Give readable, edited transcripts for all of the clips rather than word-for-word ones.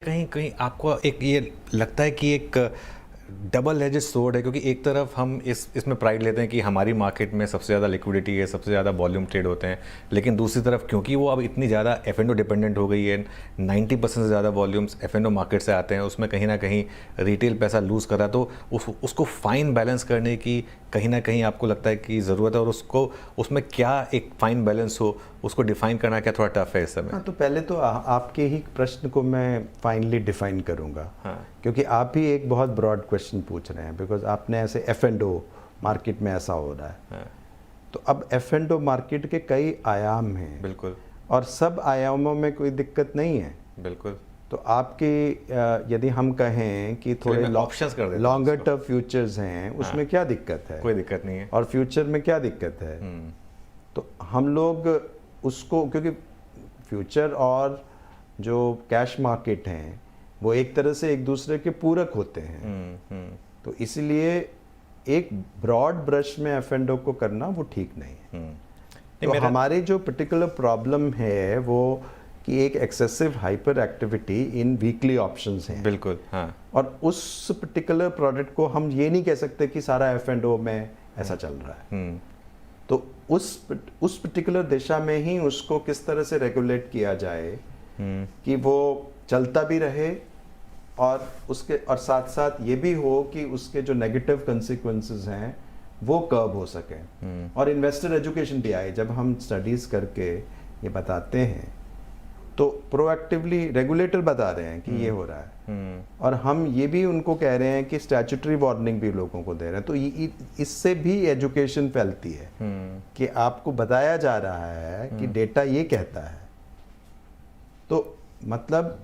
कहीं कहीं आपको एक ये लगता है कि एक डबल एजेड स्वॉर्ड है, क्योंकि एक तरफ हम इसमें प्राइड लेते हैं कि हमारी मार्केट में सबसे ज़्यादा लिक्विडिटी है, सबसे ज़्यादा वॉल्यूम ट्रेड होते हैं, लेकिन दूसरी तरफ क्योंकि वो अब इतनी ज़्यादा एफ&ओ डिपेंडेंट हो गई है, 90% से ज़्यादा वॉल्यूम्स एफ&ओ मार्केट से आते हैं, उसमें कहीं ना कहीं रिटेल पैसा लूज़ कर रहा है, तो उसको फाइन बैलेंस करने की कहीं ना कहीं आपको लगता है कि ज़रूरत है, और उसको उसमें क्या एक फाइन बैलेंस हो उसको डिफाइन करना क्या थोड़ा टफ है इस समय? हाँ, तो पहले तो आपके ही प्रश्न को मैं फाइनली डिफाइन करूँगा। हाँ। क्योंकि आप ही एक बहुत ब्रॉड क्वेश्चन पूछ रहे हैं, बिकॉज आपने ऐसे F&O मार्केट में ऐसा हो रहा है। हाँ। तो अब F&O मार्केट के कई आयाम हैं। बिल्कुल। और सब आयामों में कोई दिक्कत नहीं है। बिल्कुल। तो आपकी यदि हम कहें कि थोड़े ऑप्शंस कर देते लॉन्गर टर्म फ्यूचर्स हैं, उसमें हाँ। क्या दिक्कत है? कोई दिक्कत नहीं है। और फ्यूचर में क्या दिक्कत है? तो हम लोग उसको, क्योंकि फ्यूचर और जो कैश मार्केट हैं वो एक तरह से एक दूसरे के पूरक होते हैं। तो इसलिए एक ब्रॉड ब्रश में F&O को करना वो ठीक नहीं है। तो हमारी जो पर्टिकुलर प्रॉब्लम है वो कि एक excessive hyper activity in weekly options हैं। बिल्कुल। हाँ। और उस पर्टिकुलर प्रोडक्ट को हम ये नहीं कह सकते कि सारा F&O में ऐसा चल रहा है। तो उस पर्टिकुलर दिशा में ही उसको किस तरह से रेगुलेट किया जाए कि वो चलता भी रहे और उसके और साथ साथ ये भी हो कि उसके जो नेगेटिव कंसिक्वेंसेस हैं वो कर्ब हो सके। और इन्वेस्टर एजुकेशन भी आए, जब हम स्टडीज करके ये बताते हैं तो प्रोएक्टिवली रेगुलेटर बता रहे हैं कि ये हो रहा है, और हम ये भी उनको कह रहे हैं कि स्टैट्यूटरी वार्निंग भी लोगों को दे रहे हैं। तो इससे भी एजुकेशन फैलती है कि आपको बताया जा रहा है कि डेटा ये कहता है। तो मतलब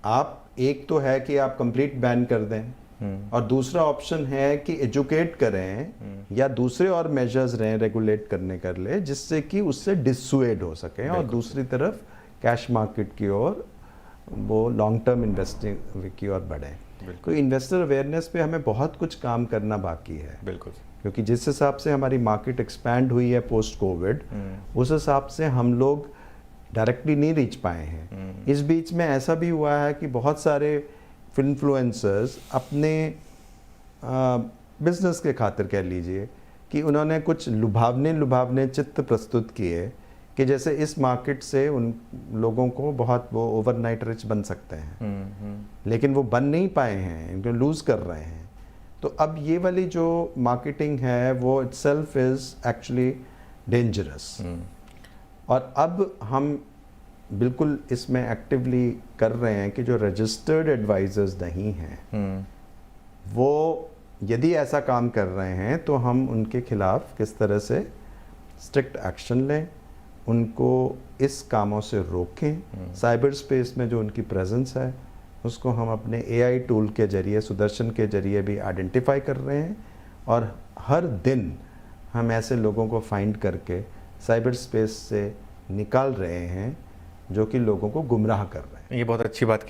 आप, एक तो है कि आप कंप्लीट बैन कर दें, और दूसरा ऑप्शन है कि एजुकेट करें या दूसरे और मेजर्स रहें रेगुलेट करने कर ले, जिससे कि उससे डिसुएड हो सके, और दूसरी तरफ कैश मार्केट की ओर वो लॉन्ग टर्म इन्वेस्टिंग की ओर बढ़े। तो इन्वेस्टर अवेयरनेस पे हमें बहुत कुछ काम करना बाकी है। बिल्कुल। क्योंकि जिस हिसाब से हमारी मार्केट एक्सपैंड हुई है पोस्ट कोविड, उस हिसाब से हम लोग डायरेक्टली नहीं रीच पाए हैं। इस बीच में ऐसा भी हुआ है कि बहुत सारे इन्फ्लुएंसर्स अपने बिजनेस के खातिर कह लीजिए कि उन्होंने कुछ लुभावने चित्र प्रस्तुत किए कि जैसे इस मार्केट से उन लोगों को बहुत वो ओवरनाइट रिच बन सकते हैं, लेकिन वो बन नहीं पाए हैं, इनको लूज कर रहे हैं। तो अब ये वाली जो मार्केटिंग है वो इटसेल्फ इज एक्चुअली डेंजरस। और अब हम बिल्कुल इसमें एक्टिवली कर रहे हैं कि जो रजिस्टर्ड एडवाइजर्स नहीं हैं वो यदि ऐसा काम कर रहे हैं तो हम उनके खिलाफ किस तरह से स्ट्रिक्ट एक्शन लें, उनको इस कामों से रोकें। साइबर स्पेस में जो उनकी प्रेजेंस है उसको हम अपने AI टूल के जरिए, सुदर्शन के जरिए भी आइडेंटिफाई कर रहे हैं, और हर दिन हम ऐसे लोगों को फाइंड करके साइबर स्पेस से निकाल रहे हैं जो कि लोगों को गुमराह कर रहे हैं। ये बहुत अच्छी बात की।